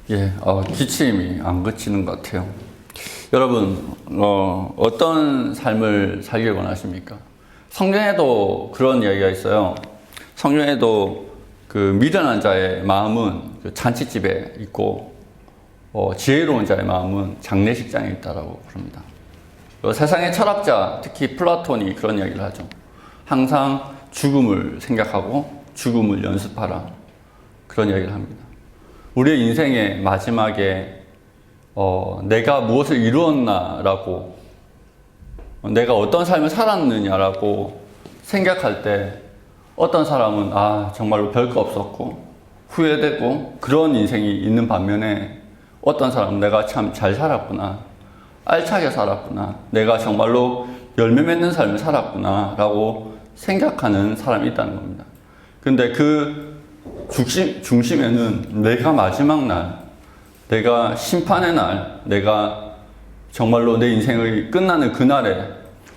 기침이 안 그치는 것 같아요. 여러분, 어떤 삶을 살길 원하십니까? 성경에도 그런 이야기가 있어요. 성경에도 그 미련한 자의 마음은 그 잔치집에 있고, 지혜로운 자의 마음은 장례식장에 있다라고 그럽니다. 세상의 철학자, 특히 플라톤이 그런 이야기를 하죠. 항상 죽음을 생각하고 죽음을 연습하라. 그런 이야기를 합니다. 우리의 인생의 마지막에 내가 무엇을 이루었나라고, 내가 어떤 삶을 살았느냐라고 생각할 때 어떤 사람은 정말로 별거 없었고 후회되고 그런 인생이 있는 반면에 어떤 사람은 내가 참 잘 살았구나, 알차게 살았구나, 내가 정말로 열매 맺는 삶을 살았구나 라고 생각하는 사람이 있다는 겁니다. 근데 그 중심에는 내가 마지막 날, 내가 심판의 날, 내가 정말로 내 인생이 끝나는 그날에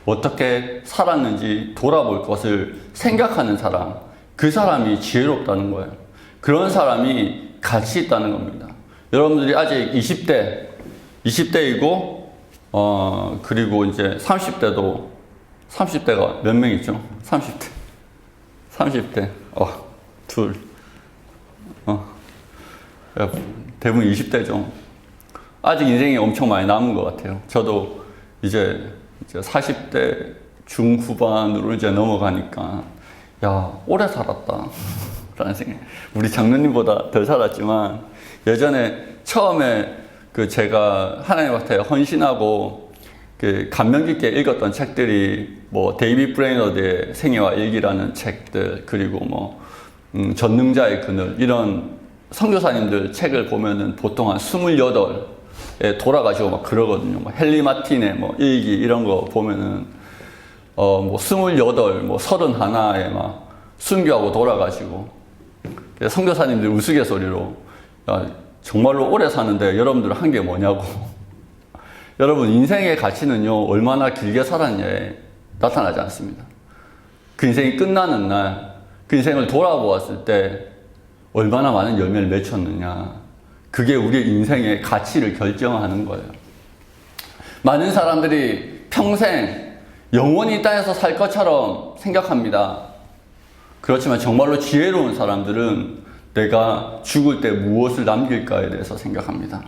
어떻게 살았는지 돌아볼 것을 생각하는 사람, 그 사람이 지혜롭다는 거예요. 그런 사람이 가치 있다는 겁니다. 여러분들이 아직 20대이고 그리고 이제 30대가 몇 명 있죠? 30대 둘 대부분 20대죠. 아직 인생이 엄청 많이 남은 것 같아요. 저도 이제 40대 중후반으로 이제 넘어가니까 오래 살았다 라는 생각. 우리 장로님보다 덜 살았지만 예전에 처음에 제가 하나님한테 헌신하고 감명 깊게 읽었던 책들이 데이비드 브레이너드의 생애와 일기라는 책들, 그리고 전능자의 그늘, 이런 선교사님들 책을 보면은 보통 한 28에 돌아가시고 막 그러거든요. 헨리 마틴의 일기 이런 거 보면은 28, 31에 막 순교하고 돌아가시고, 선교사님들 우스갯소리로 정말로 오래 사는데 여러분들 한 게 뭐냐고. 여러분, 인생의 가치는요, 얼마나 길게 살았냐에 나타나지 않습니다. 그 인생이 끝나는 날, 그 인생을 돌아보았을 때 얼마나 많은 열매를 맺혔느냐, 그게 우리의 인생의 가치를 결정하는 거예요. 많은 사람들이 평생 영원히 이 땅에서 살 것처럼 생각합니다. 그렇지만 정말로 지혜로운 사람들은 내가 죽을 때 무엇을 남길까에 대해서 생각합니다.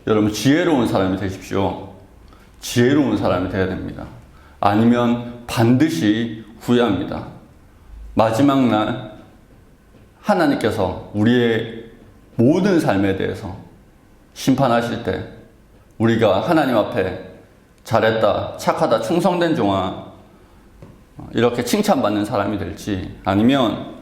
여러분, 지혜로운 사람이 되십시오. 지혜로운 사람이 되어야 됩니다. 아니면 반드시 후회합니다. 마지막 날 하나님께서 우리의 모든 삶에 대해서 심판하실 때 우리가 하나님 앞에 잘했다, 착하다, 충성된 종아, 이렇게 칭찬받는 사람이 될지, 아니면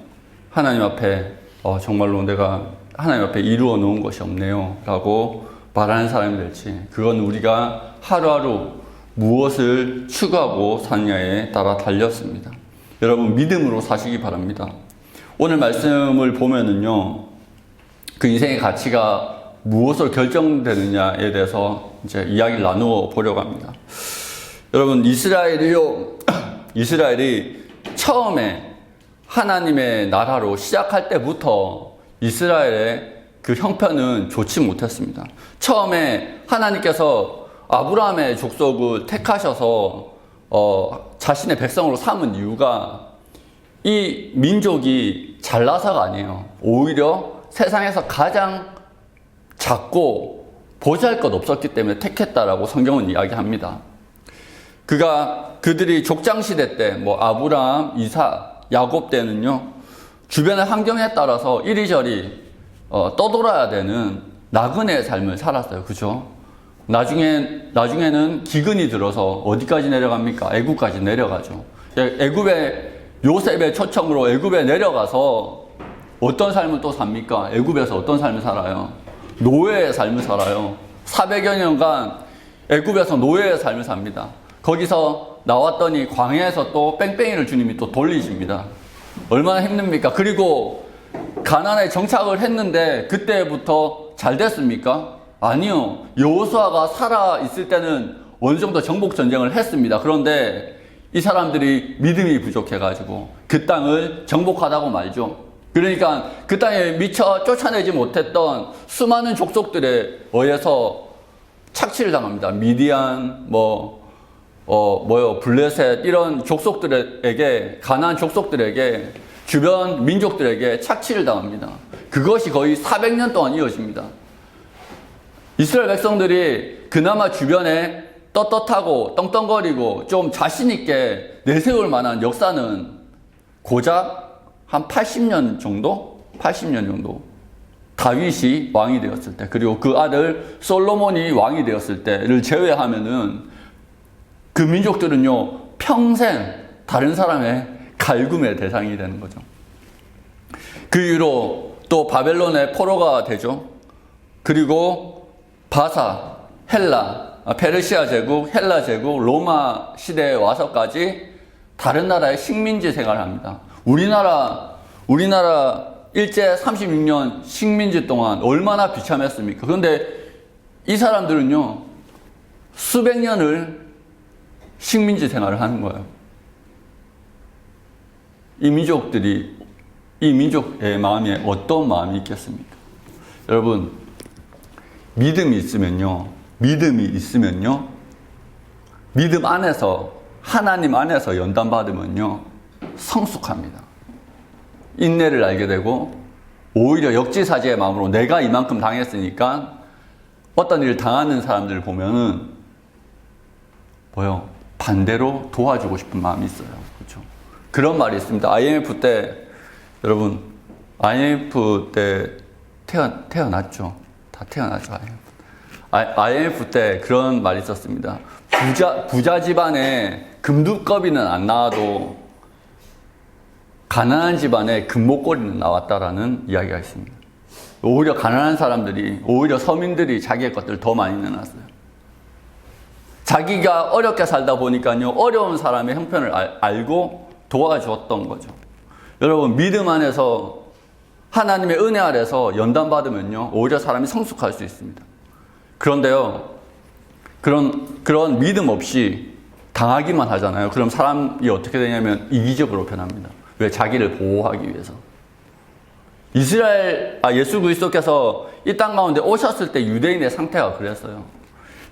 하나님 앞에 정말로 내가 하나님 앞에 이루어 놓은 것이 없네요 라고 말하는 사람이 될지, 그건 우리가 하루하루 무엇을 추구하고 사느냐에 따라 달렸습니다. 여러분, 믿음으로 사시기 바랍니다. 오늘 말씀을 보면은요, 그 인생의 가치가 무엇으로 결정되느냐에 대해서 이제 이야기를 나누어 보려고 합니다. 여러분, 이스라엘이 처음에 하나님의 나라로 시작할 때부터 이스라엘의 그 형편은 좋지 못했습니다. 처음에 하나님께서 아브라함의 족속을 택하셔서 자신의 백성으로 삼은 이유가 이 민족이 잘나서가 아니에요. 오히려 세상에서 가장 작고 보잘것 없었기 때문에 택했다라고 성경은 이야기합니다. 그들이 족장시대 때 아브라함, 이삭, 야곱 때는요, 주변의 환경에 따라서 이리저리 떠돌아야 되는 나그네의 삶을 살았어요. 그죠? 나중에는 기근이 들어서 어디까지 내려갑니까? 애굽까지 내려가죠. 요셉의 초청으로 애굽에 내려가서 어떤 삶을 또 삽니까? 애굽에서 어떤 삶을 살아요? 노예의 삶을 살아요. 400여 년간 애굽에서 노예의 삶을 삽니다. 거기서 나왔더니 광야에서 또 뺑뺑이를 주님이 또 돌리십니다. 얼마나 힘듭니까? 그리고 가나안에 정착을 했는데 그때부터 잘 됐습니까? 아니요. 여호수아가 살아 있을 때는 어느 정도 정복 전쟁을 했습니다. 그런데 이 사람들이 믿음이 부족해가지고 그 땅을 정복하다고 말죠. 그러니까 그 땅에 미처 쫓아내지 못했던 수많은 족속들에 의해서 착취를 당합니다. 미디안, 블레셋, 이런 족속들에게, 가나안 족속들에게, 주변 민족들에게 착취를 당합니다. 그것이 거의 400년 동안 이어집니다. 이스라엘 백성들이 그나마 주변에 떳떳하고 떵떵거리고 좀 자신있게 내세울 만한 역사는 고작 한 80년 정도? 80년 정도. 다윗이 왕이 되었을 때, 그리고 그 아들 솔로몬이 왕이 되었을 때를 제외하면은 그 민족들은요, 평생 다른 사람의 갈굼의 대상이 되는 거죠. 그 이후로 또 바벨론의 포로가 되죠. 그리고 바사, 헬라, 페르시아 제국, 헬라 제국, 로마 시대에 와서까지 다른 나라의 식민지 생활을 합니다. 우리나라 일제 36년 식민지 동안 얼마나 비참했습니까? 그런데 이 사람들은요, 수백 년을 식민지 생활을 하는 거예요. 이 민족의 마음에 어떤 마음이 있겠습니까? 여러분, 믿음이 있으면요, 믿음 안에서, 하나님 안에서 연단받으면요, 성숙합니다. 인내를 알게 되고, 오히려 역지사지의 마음으로 내가 이만큼 당했으니까 어떤 일을 당하는 사람들을 보면은 반대로 도와주고 싶은 마음이 있어요. 그렇죠? 그런 말이 있습니다. IMF 때, 여러분, IMF 때 태어났죠. 다 태어났죠. IMF 때 그런 말이 있었습니다. 부자 집안에 금두꺼비는 안 나와도 가난한 집안에 금목걸이는 나왔다라는 이야기가 있습니다. 오히려 가난한 사람들이, 오히려 서민들이 자기의 것들을 더 많이 내놨어요. 자기가 어렵게 살다 보니까요, 어려운 사람의 형편을 알고 도와줬던 거죠. 여러분, 믿음 안에서, 하나님의 은혜 아래서 연단받으면요, 오히려 사람이 성숙할 수 있습니다. 그런데요, 그런 믿음 없이 당하기만 하잖아요. 그럼 사람이 어떻게 되냐면 이기적으로 변합니다. 왜? 자기를 보호하기 위해서. 예수 그리스도께서 이 땅 가운데 오셨을 때 유대인의 상태가 그랬어요.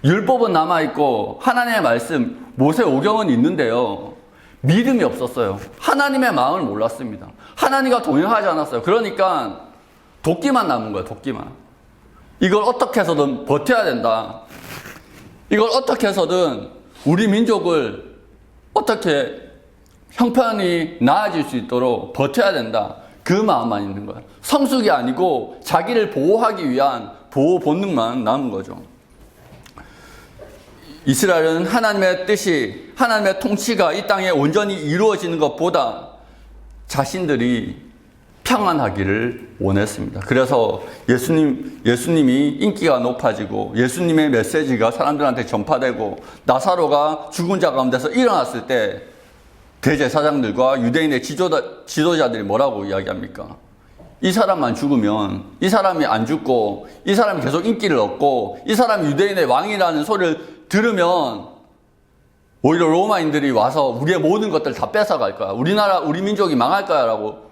율법은 남아있고 하나님의 말씀, 모세오경은 있는데요, 믿음이 없었어요. 하나님의 마음을 몰랐습니다. 하나님과 동행하지 않았어요. 그러니까 도끼만 남은 거예요. 도끼만. 이걸 어떻게 해서든 버텨야 된다. 이걸 어떻게 해서든 우리 민족을 어떻게 형편이 나아질 수 있도록 버텨야 된다. 그 마음만 있는 거예요. 성숙이 아니고 자기를 보호하기 위한 보호 본능만 남은 거죠. 이스라엘은 하나님의 뜻이, 하나님의 통치가 이 땅에 온전히 이루어지는 것보다 자신들이 평안하기를 원했습니다. 그래서 예수님이 인기가 높아지고 예수님의 메시지가 사람들한테 전파되고 나사로가 죽은 자 가운데서 일어났을 때 대제사장들과 유대인의 지도자들이 뭐라고 이야기합니까? 이 사람만 죽으면, 이 사람이 안 죽고 이 사람이 계속 인기를 얻고 이 사람이 유대인의 왕이라는 소리를 들으면 오히려 로마인들이 와서 우리의 모든 것들 다 뺏어갈 거야. 우리 민족이 망할 거야 라고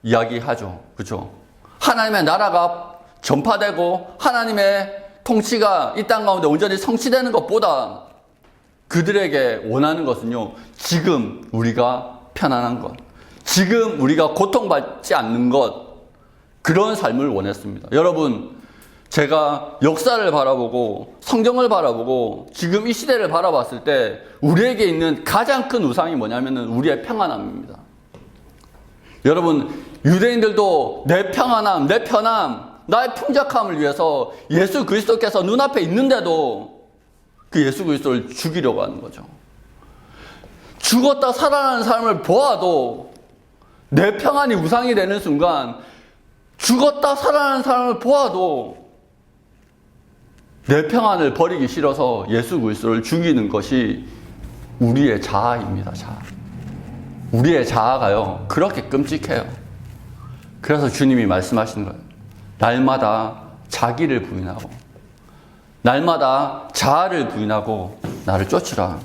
이야기하죠. 그렇죠? 하나님의 나라가 전파되고 하나님의 통치가 이 땅 가운데 온전히 성취되는 것보다 그들에게 원하는 것은요, 지금 우리가 편안한 것, 지금 우리가 고통받지 않는 것, 그런 삶을 원했습니다. 여러분, 제가 역사를 바라보고 성경을 바라보고 지금 이 시대를 바라봤을 때 우리에게 있는 가장 큰 우상이 뭐냐면은 우리의 평안함입니다. 여러분, 유대인들도 내 평안함, 내 편함, 나의 풍족함을 위해서 예수 그리스도께서 눈앞에 있는데도 그 예수 그리스도를 죽이려고 하는 거죠. 죽었다 살아나는 삶을 보아도 내 평안이 우상이 되는 순간, 죽었다 살아나는 사람을 보아도 내 평안을 버리기 싫어서 예수 그리스도를 죽이는 것이 우리의 자아입니다. 자아. 우리의 자아가요, 그렇게 끔찍해요. 그래서 주님이 말씀하시는 거예요. 날마다 자기를 부인하고, 날마다 자아를 부인하고 나를 쫓으라.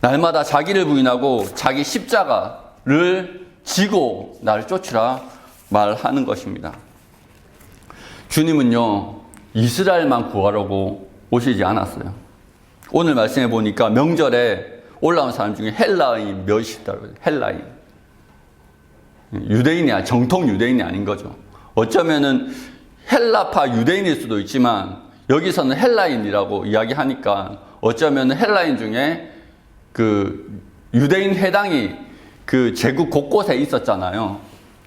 날마다 자기를 부인하고 자기 십자가를 지고 나를 쫓으라. 말하는 것입니다. 주님은요, 이스라엘만 구하려고 오시지 않았어요. 오늘 말씀해 보니까 명절에 올라온 사람 중에 헬라인 몇이 있다고 해요. 헬라인. 유대인이, 정통 유대인이 아닌 거죠. 어쩌면은 헬라파 유대인일 수도 있지만 여기서는 헬라인이라고 이야기하니까 어쩌면 헬라인 중에 그 유대인 회당이 그 제국 곳곳에 있었잖아요.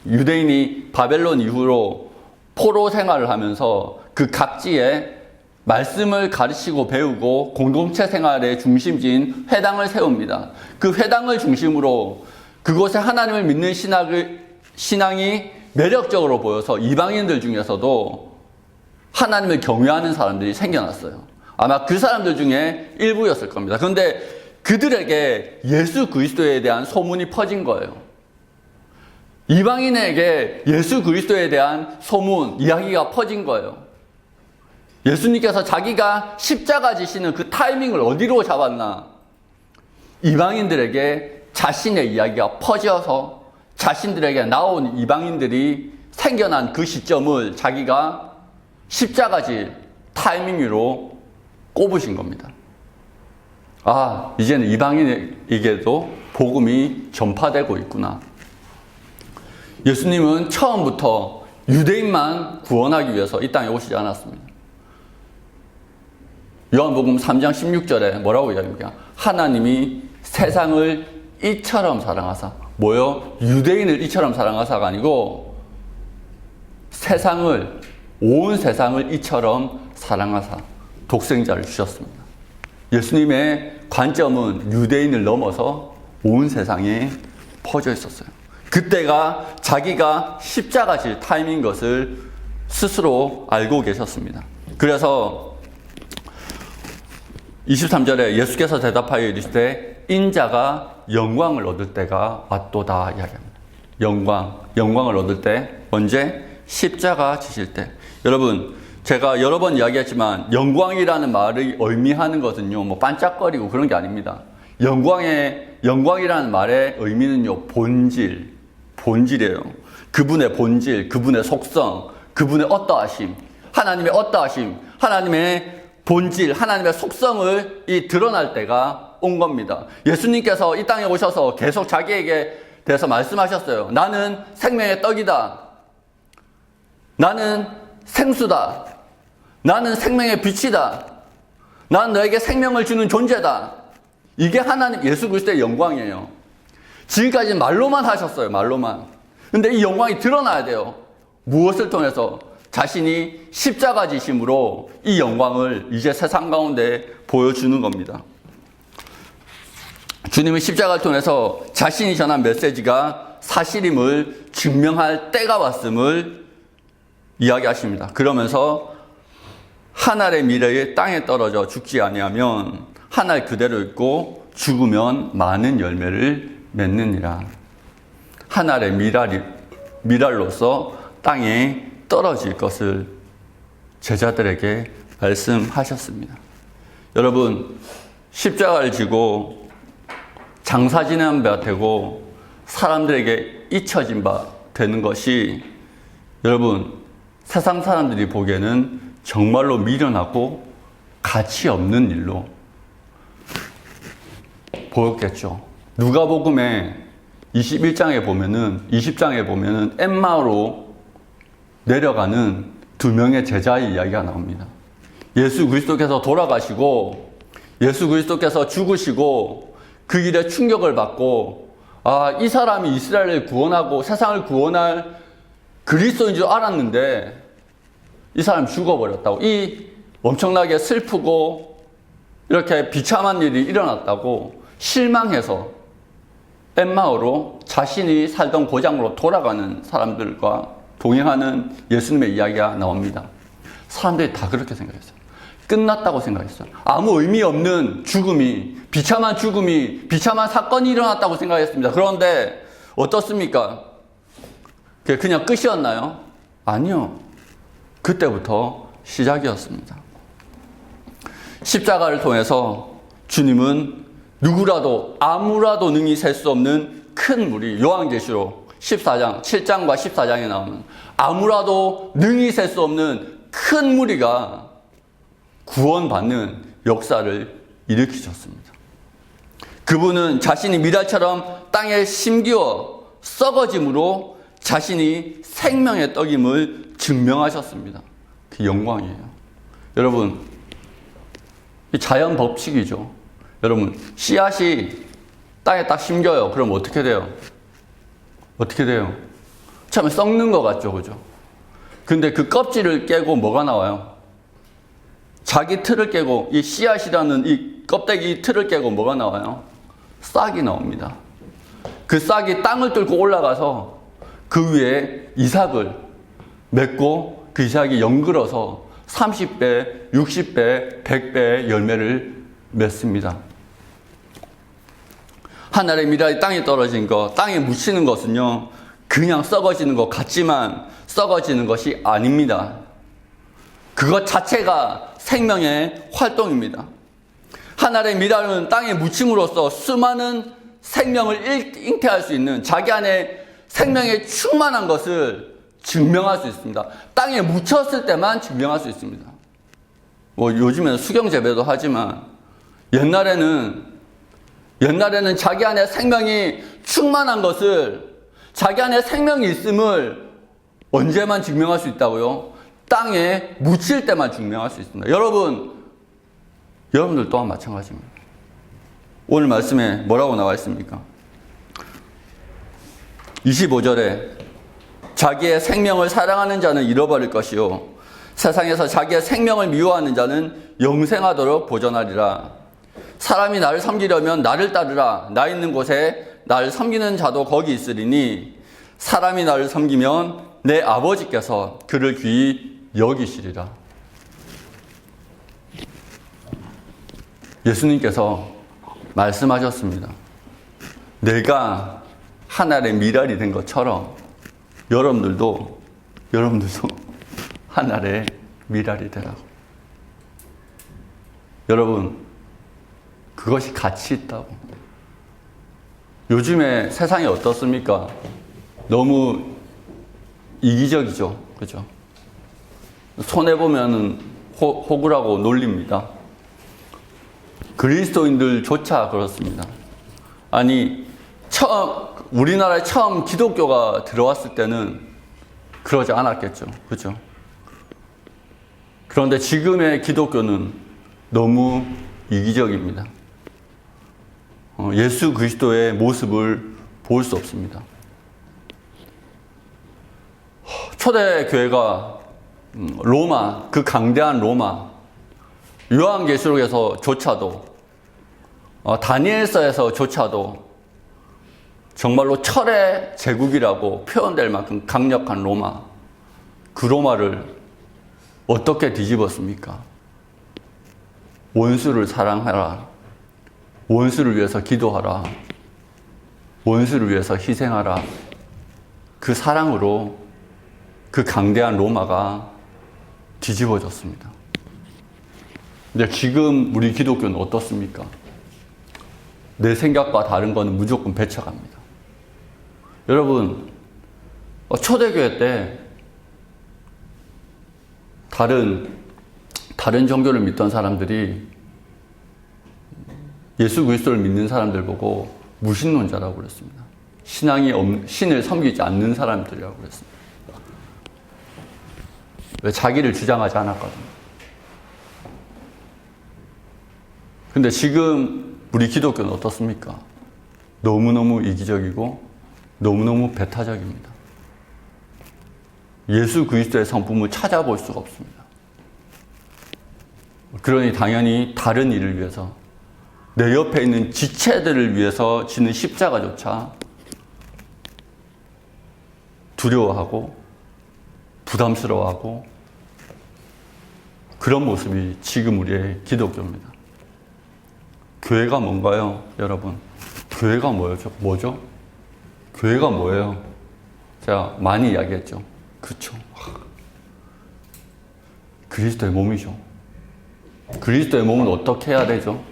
유대인이 바벨론 이후로 포로 생활을 하면서 그 각지에 말씀을 가르치고 배우고 공동체 생활의 중심지인 회당을 세웁니다. 그 회당을 중심으로 그곳에 하나님을 믿는 신앙이 매력적으로 보여서 이방인들 중에서도 하나님을 경외하는 사람들이 생겨났어요. 아마 그 사람들 중에 일부였을 겁니다. 그런데 그들에게 예수 그리스도에 대한 소문이 퍼진 거예요. 이방인에게 예수 그리스도에 대한 소문, 이야기가 퍼진 거예요. 예수님께서 자기가 십자가 지시는 그 타이밍을 어디로 잡았나? 이방인들에게 자신의 이야기가 퍼져서 자신들에게 나온 이방인들이 생겨난 그 시점을 자기가 십자가질 타이밍으로 꼽으신 겁니다. 아, 이제는 이방인에게도 복음이 전파되고 있구나. 예수님은 처음부터 유대인만 구원하기 위해서 이 땅에 오시지 않았습니다. 요한복음 3장 16절에 뭐라고 이야기합니까? 하나님이 세상을 이처럼 사랑하사. 뭐요? 유대인을 이처럼 사랑하사가 아니고 세상을, 온 세상을 이처럼 사랑하사 독생자를 주셨습니다. 예수님의 관점은 유대인을 넘어서 온 세상에 퍼져 있었어요. 그때가 자기가 십자가 질 타임인 것을 스스로 알고 계셨습니다. 그래서 23절에 예수께서 대답하여 이르시되 인자가 영광을 얻을 때가 왔도다 이야기합니다. 영광을 얻을 때 언제? 십자가 지실 때. 여러분, 제가 여러 번 이야기했지만 영광이라는 말이 의미하는 것은요, 뭐 반짝거리고 그런 게 아닙니다. 영광이라는 말의 의미는요, 본질이에요. 그분의 본질, 그분의 속성, 그분의 어떠하심, 하나님의 어떠하심, 하나님의 본질, 하나님의 속성을 드러날 때가 온 겁니다. 예수님께서 이 땅에 오셔서 계속 자기에게 대해서 말씀하셨어요. 나는 생명의 떡이다. 나는 생수다. 나는 생명의 빛이다. 나는 너에게 생명을 주는 존재다. 이게 하나님 예수 그리스도의 영광이에요. 지금까지는 말로만 하셨어요. 말로만. 근데 이 영광이 드러나야 돼요. 무엇을 통해서? 자신이 십자가 지심으로 이 영광을 이제 세상 가운데 보여주는 겁니다. 주님은 십자가를 통해서 자신이 전한 메시지가 사실임을 증명할 때가 왔음을 이야기하십니다. 그러면서 한 알의 미래에 땅에 떨어져 죽지 아니하면 한 알 그대로 있고 죽으면 많은 열매를 맺느니라. 한 알의 미랄로서 땅에 떨어질 것을 제자들에게 말씀하셨습니다. 여러분, 십자가를 지고 장사 지낸 바 되고 사람들에게 잊혀진 바 되는 것이 여러분 세상 사람들이 보기에는 정말로 미련하고 가치 없는 일로 보였겠죠. 누가복음에 20장에 보면은 엠마오로 내려가는 두 명의 제자의 이야기가 나옵니다. 예수 그리스도께서 돌아가시고 예수 그리스도께서 죽으시고 그 일에 충격을 받고 이 사람이 이스라엘을 구원하고 세상을 구원할 그리스도인 줄 알았는데 이 사람이 죽어버렸다고, 이 엄청나게 슬프고 이렇게 비참한 일이 일어났다고 실망해서 엠마오로 자신이 살던 고장으로 돌아가는 사람들과 동행하는 예수님의 이야기가 나옵니다. 사람들이 다 그렇게 생각했어요. 끝났다고 생각했어요. 아무 의미 없는 죽음이, 비참한 사건이 일어났다고 생각했습니다. 그런데 어떻습니까? 그게 그냥 끝이었나요? 아니요. 그때부터 시작이었습니다. 십자가를 통해서 주님은 누구라도 아무라도 능히 셀 수 없는 큰 무리, 요한계시록 14장, 7장과 14장에 나오는 아무라도 능히 셀 수 없는 큰 무리가 구원받는 역사를 일으키셨습니다. 그분은 자신이 미랄처럼 땅에 심기어 썩어짐으로 자신이 생명의 떡임을 증명하셨습니다. 그 영광이에요. 여러분, 자연 법칙이죠. 여러분, 씨앗이 땅에 딱 심겨요. 그럼 어떻게 돼요? 어떻게 돼요? 처음에 썩는 것 같죠, 그죠? 근데 그 껍질을 깨고 뭐가 나와요? 자기 틀을 깨고, 이 씨앗이라는 이 껍데기 틀을 깨고 뭐가 나와요? 싹이 나옵니다. 그 싹이 땅을 뚫고 올라가서 그 위에 이삭을 맺고 그 이삭이 연글어서 30배, 60배, 100배의 열매를 맺습니다. 하늘의 미랄이 땅에 떨어진 것, 땅에 묻히는 것은요, 그냥 썩어지는 것 같지만 썩어지는 것이 아닙니다. 그것 자체가 생명의 활동입니다. 하늘의 미랄은 땅에 묻힘으로써 수많은 생명을 잉태할 수 있는 자기 안에 생명에 충만한 것을 증명할 수 있습니다. 땅에 묻혔을 때만 증명할 수 있습니다. 뭐 요즘에는 수경재배도 하지만 옛날에는 자기 안에 생명이 충만한 것을, 자기 안에 생명이 있음을 언제만 증명할 수 있다고요? 땅에 묻힐 때만 증명할 수 있습니다. 여러분들 또한 마찬가지입니다. 오늘 말씀에 뭐라고 나와 있습니까? 25절에 자기의 생명을 사랑하는 자는 잃어버릴 것이요 세상에서 자기의 생명을 미워하는 자는 영생하도록 보존하리라. 사람이 나를 섬기려면 나를 따르라. 나 있는 곳에 나를 섬기는 자도 거기 있으리니 사람이 나를 섬기면 내 아버지께서 그를 귀히 여기시리라. 예수님께서 말씀하셨습니다. 내가 하늘의 미랄이 된 것처럼 여러분들도 하늘의 미랄이 되라고. 여러분, 그것이 가치 있다고. 요즘에 세상이 어떻습니까? 너무 이기적이죠. 그죠? 손해보면은 호구라고 놀립니다. 그리스도인들조차 그렇습니다. 아니, 우리나라에 처음 기독교가 들어왔을 때는 그러지 않았겠죠. 그죠? 그런데 지금의 기독교는 너무 이기적입니다. 예수 그리스도의 모습을 볼 수 없습니다. 초대교회가 로마, 그 강대한 로마, 요한계시록에서조차도, 다니엘서에서조차도 정말로 철의 제국이라고 표현될 만큼 강력한 로마, 그 로마를 어떻게 뒤집었습니까? 원수를 사랑하라. 원수를 위해서 기도하라. 원수를 위해서 희생하라. 그 사랑으로 그 강대한 로마가 뒤집어졌습니다. 근데 지금 우리 기독교는 어떻습니까? 내 생각과 다른 거는 무조건 배척합니다. 여러분, 초대교회 때 다른 종교를 믿던 사람들이 예수 그리스도를 믿는 사람들 보고 무신론자라고 그랬습니다. 신을 섬기지 않는 사람들이라고 그랬습니다. 왜? 자기를 주장하지 않았거든요. 근데 지금 우리 기독교는 어떻습니까? 너무너무 이기적이고 너무너무 배타적입니다. 예수 그리스도의 성품을 찾아볼 수가 없습니다. 그러니 당연히 다른 일을 위해서, 내 옆에 있는 지체들을 위해서 지는 십자가조차 두려워하고 부담스러워하고, 그런 모습이 지금 우리의 기독교입니다. 교회가 뭔가요, 여러분? 교회가 뭐죠? 교회가 뭐예요? 제가 많이 이야기했죠. 그렇죠. 그리스도의 몸이죠. 그리스도의 몸은 어떻게 해야 되죠?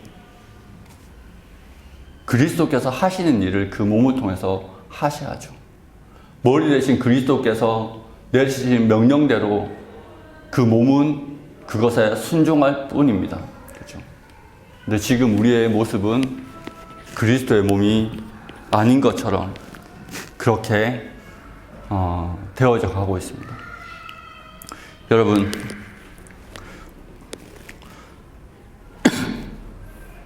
그리스도께서 하시는 일을 그 몸을 통해서 하셔야죠. 머리 대신 그리스도께서 내리신 명령대로 그 몸은 그것에 순종할 뿐입니다. 그렇죠? 근데 지금 우리의 모습은 그리스도의 몸이 아닌 것처럼 그렇게 되어져 가고 있습니다. 여러분,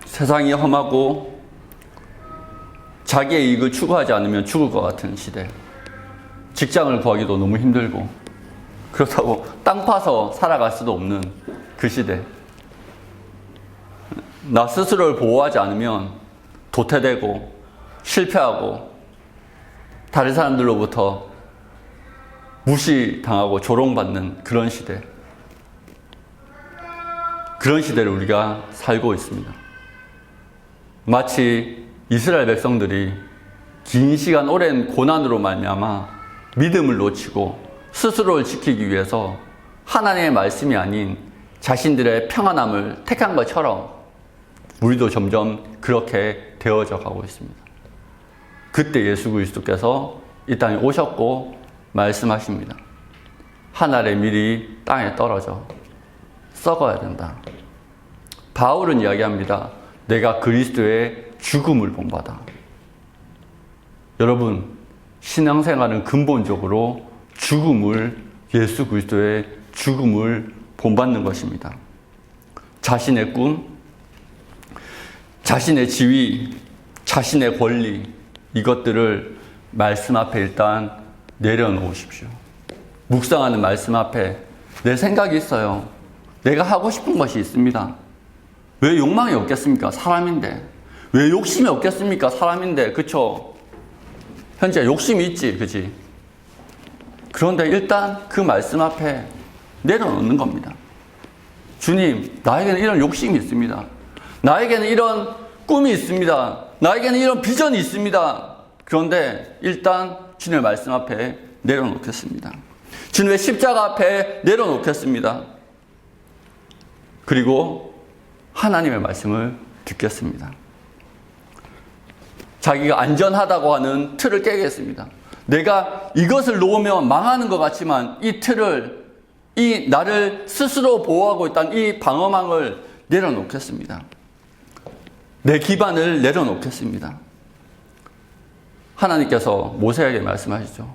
세상이 험하고 자기의 이익을 추구하지 않으면 죽을 것 같은 시대, 직장을 구하기도 너무 힘들고 그렇다고 땅 파서 살아갈 수도 없는 그 시대, 나 스스로를 보호하지 않으면 도태되고 실패하고 다른 사람들로부터 무시당하고 조롱받는 그런 시대, 그런 시대를 우리가 살고 있습니다. 마치 이스라엘 백성들이 긴 시간 오랜 고난으로 말미암아 믿음을 놓치고 스스로를 지키기 위해서 하나님의 말씀이 아닌 자신들의 평안함을 택한 것처럼 우리도 점점 그렇게 되어져 가고 있습니다. 그때 예수 그리스도께서 이 땅에 오셨고 말씀하십니다. 하늘의 밀이 땅에 떨어져 썩어야 된다. 바울은 이야기합니다. 내가 그리스도의 죽음을 본받아. 여러분, 신앙생활은 근본적으로 예수 그리스도의 죽음을 본받는 것입니다. 자신의 꿈, 자신의 지위, 자신의 권리, 이것들을 말씀 앞에 일단 내려놓으십시오. 묵상하는 말씀 앞에 내 생각이 있어요. 내가 하고 싶은 것이 있습니다. 왜 욕망이 없겠습니까? 사람인데. 왜 욕심이 없겠습니까? 사람인데. 그쵸? 현재 욕심이 있지, 그치? 그런데 일단 그 말씀 앞에 내려놓는 겁니다. 주님, 나에게는 이런 욕심이 있습니다. 나에게는 이런 꿈이 있습니다. 나에게는 이런 비전이 있습니다. 그런데 일단 주님의 말씀 앞에 내려놓겠습니다. 주님의 십자가 앞에 내려놓겠습니다. 그리고 하나님의 말씀을 듣겠습니다. 자기가 안전하다고 하는 틀을 깨겠습니다. 내가 이것을 놓으면 망하는 것 같지만 이 나를 스스로 보호하고 있다는 이 방어망을 내려놓겠습니다. 내 기반을 내려놓겠습니다. 하나님께서 모세에게 말씀하시죠.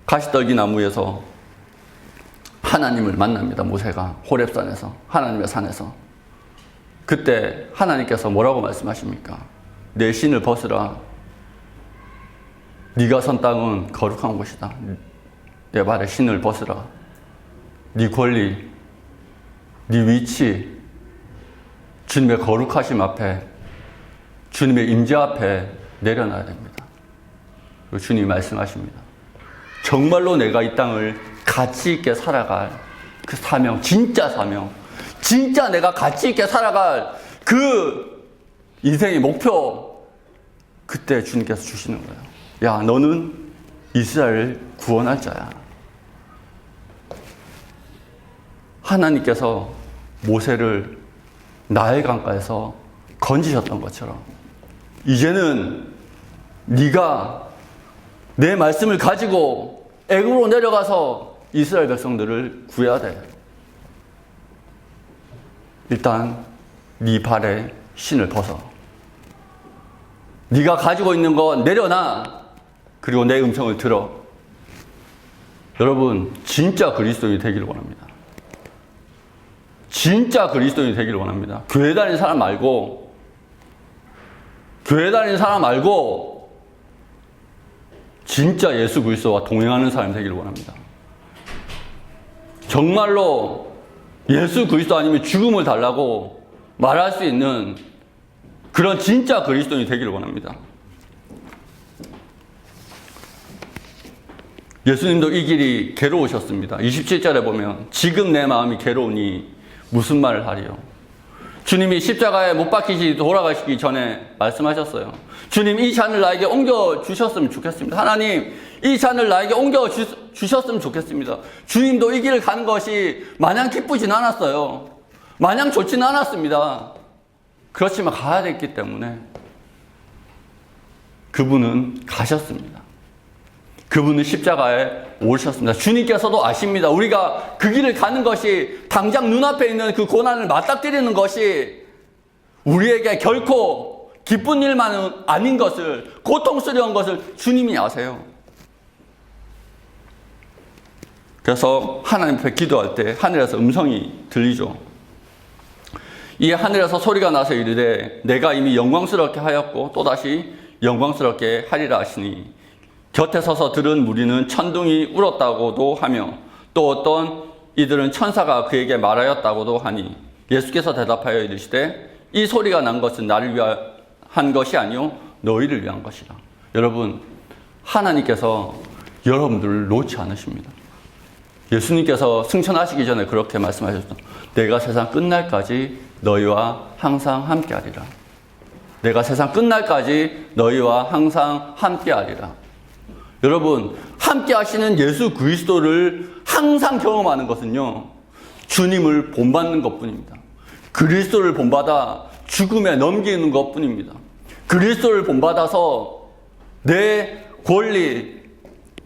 가시떨기 나무에서 하나님을 만납니다. 모세가 호렙산에서, 하나님의 산에서. 그때 하나님께서 뭐라고 말씀하십니까? 내 신을 벗으라. 네가 선 땅은 거룩한 곳이다. 내 발에 신을 벗으라. 네 권리, 네 위치, 주님의 거룩하심 앞에, 주님의 임재 앞에 내려놔야 됩니다. 그리고 주님이 말씀하십니다. 정말로 내가 이 땅을 가치 있게 살아갈 그 사명, 진짜 사명, 진짜 내가 가치 있게 살아갈 그 인생의 목표, 그때 주님께서 주시는 거예요. 야, 너는 이스라엘을 구원할 자야. 하나님께서 모세를 나일 강가에서 건지셨던 것처럼 이제는 네가 내 말씀을 가지고 애굽으로 내려가서 이스라엘 백성들을 구해야 돼. 일단 네 발에 신을 벗어. 네가 가지고 있는 거 내려놔. 그리고 내 음성을 들어. 여러분, 진짜 그리스도인이 되기를 원합니다. 진짜 그리스도인이 되기를 원합니다. 교회 다니는 사람 말고, 진짜 예수 그리스도와 동행하는 사람이 되기를 원합니다. 정말로 예수 그리스도 아니면 죽음을 달라고 말할 수 있는 그런 진짜 그리스도인이 되기를 원합니다. 예수님도 이 길이 괴로우셨습니다. 27절에 보면 지금 내 마음이 괴로우니 무슨 말을 하리요. 주님이 십자가에 못 박히시 돌아가시기 전에 말씀하셨어요. 주님, 이 잔을 나에게 옮겨주셨으면 좋겠습니다. 하나님, 이 잔을 나에게 옮겨주셨으면 좋겠습니다. 주님도 이 길을 가는 것이 마냥 기쁘진 않았어요. 마냥 좋지는 않았습니다. 그렇지만 가야 됐기 때문에 그분은 가셨습니다. 그분은 십자가에 오르셨습니다. 주님께서도 아십니다. 우리가 그 길을 가는 것이 당장 눈앞에 있는 그 고난을 맞닥뜨리는 것이 우리에게 결코 기쁜 일만은 아닌 것을, 고통스러운 것을 주님이 아세요. 그래서 하나님 앞에 기도할 때 하늘에서 음성이 들리죠. 이 하늘에서 소리가 나서 이르되 내가 이미 영광스럽게 하였고 또다시 영광스럽게 하리라 하시니 곁에 서서 들은 무리는 천둥이 울었다고도 하며 또 어떤 이들은 천사가 그에게 말하였다고도 하니 예수께서 대답하여 이르시되 이 소리가 난 것은 나를 위한 것이 아니요 너희를 위한 것이라. 여러분, 하나님께서 여러분들을 놓지 않으십니다. 예수님께서 승천하시기 전에 그렇게 말씀하셨죠. 내가 세상 끝날까지 너희와 항상 함께하리라. 내가 세상 끝날까지 너희와 항상 함께하리라. 여러분, 함께하시는 예수 그리스도를 항상 경험하는 것은요, 주님을 본받는 것뿐입니다. 그리스도를 본받아 죽음에 넘기는 것뿐입니다. 그리스도를 본받아서 내 권리,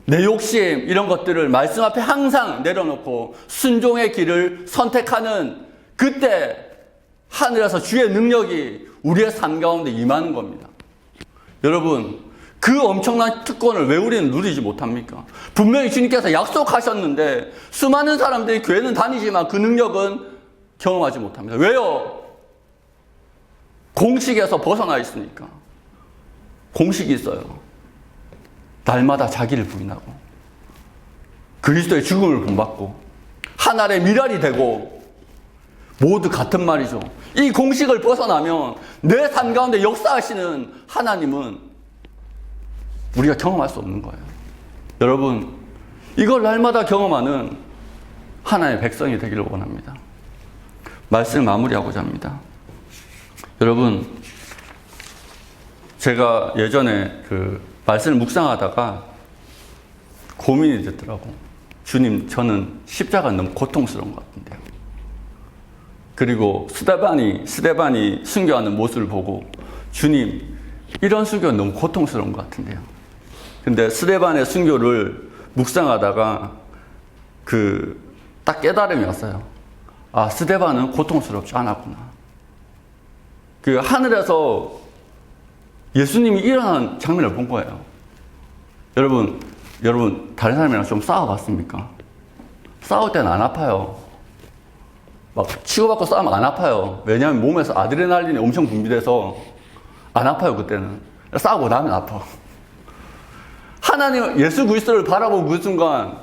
내 욕심 이런 것들을 말씀 앞에 항상 내려놓고 순종의 길을 선택하는 그때 하늘에서 주의 능력이 우리의 삶 가운데 임하는 겁니다. 여러분, 그 엄청난 특권을 왜 우리는 누리지 못합니까? 분명히 주님께서 약속하셨는데 수많은 사람들이 교회는 다니지만 그 능력은 경험하지 못합니다. 왜요? 공식에서 벗어나 있으니까. 공식이 있어요. 날마다 자기를 부인하고 그리스도의 죽음을 본받고 하나의 미랄이 되고 모두 같은 말이죠. 이 공식을 벗어나면 내 삶 가운데 역사하시는 하나님은 우리가 경험할 수 없는 거예요. 여러분, 이걸 날마다 경험하는 하나의 백성이 되기를 원합니다. 말씀을 마무리하고자 합니다. 여러분, 제가 예전에 그 말씀을 묵상하다가 고민이 됐더라고. 주님, 저는 십자가 너무 고통스러운 것 같은데요. 그리고 스데반이 순교하는 모습을 보고 주님, 이런 순교는 너무 고통스러운 것 같은데요. 근데 스데반의 순교를 묵상하다가 딱 깨달음이 왔어요. 아, 스데반은 고통스럽지 않았구나. 그 하늘에서 예수님이 일어난 장면을 본 거예요. 여러분, 다른 사람이랑 좀 싸워봤습니까? 싸울 때는 안 아파요. 막 치고받고 싸우면 안 아파요. 왜냐하면 몸에서 아드레날린이 엄청 분비돼서 안 아파요, 그때는. 싸우고 나면 아파. 하나님, 예수 그리스도를 바라보고 그 순간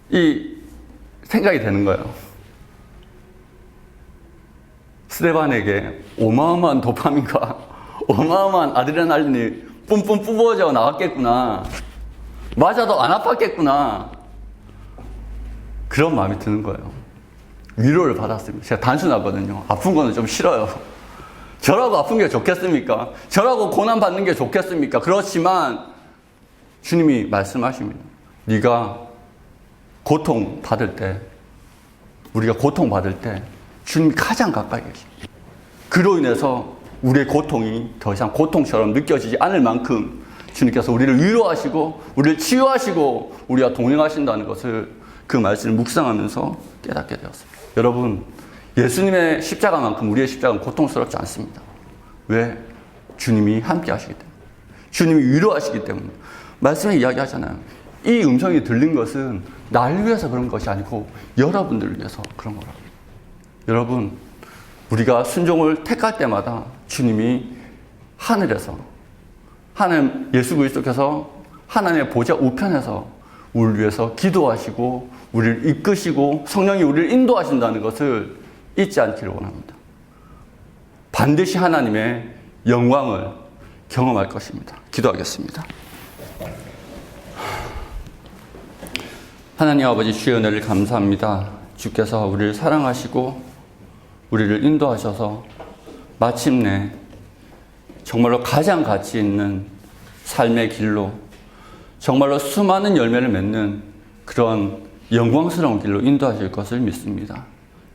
이 생각이 되는 거예요. 스데반에게 어마어마한 도파민과 어마어마한 아드레날린이 뿜뿜 뿜어져 나왔겠구나. 맞아도 안 아팠겠구나. 그런 마음이 드는 거예요. 위로를 받았습니다. 제가 단순하거든요. 아픈 거는 좀 싫어요. 저라고 아픈 게 좋겠습니까? 저라고 고난 받는 게 좋겠습니까? 그렇지만 주님이 말씀하십니다. 네가 고통 받을 때, 우리가 고통 받을 때 주님이 가장 가까이 계십니다. 그로 인해서 우리의 고통이 더 이상 고통처럼 느껴지지 않을 만큼 주님께서 우리를 위로하시고 우리를 치유하시고 우리와 동행하신다는 것을 그 말씀을 묵상하면서 깨닫게 되었습니다. 여러분, 예수님의 십자가만큼 우리의 십자가는 고통스럽지 않습니다. 왜? 주님이 함께 하시기 때문에. 주님이 위로하시기 때문에. 말씀에 이야기하잖아요. 이 음성이 들린 것은 나를 위해서 그런 것이 아니고 여러분들을 위해서 그런 거라고. 여러분, 우리가 순종을 택할 때마다 주님이 하늘에서 하나님 예수 그리스도께서 하나님의 보좌 우편에서 우리를 위해서 기도하시고 우리를 이끄시고 성령이 우리를 인도하신다는 것을 잊지 않기를 원합니다. 반드시 하나님의 영광을 경험할 것입니다. 기도하겠습니다. 하나님 아버지, 주의 은혜를 감사합니다. 주께서 우리를 사랑하시고 우리를 인도하셔서 마침내 정말로 가장 가치 있는 삶의 길로, 정말로 수많은 열매를 맺는 그런 영광스러운 길로 인도하실 것을 믿습니다.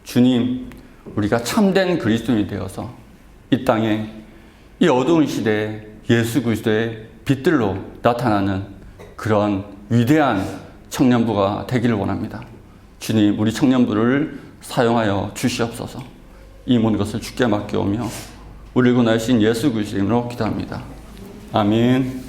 주님, 우리가 참된 그리스도인이 되어서 이 땅에 이 어두운 시대에 예수 그리스도의 빛들로 나타나는 그런 위대한 청년부가 되기를 원합니다. 주님, 우리 청년부를 사용하여 주시옵소서. 이 모든 것을 주께 맡겨오며 우리를 구원하신 예수 그리스도의 이름으로 기도합니다. 아멘.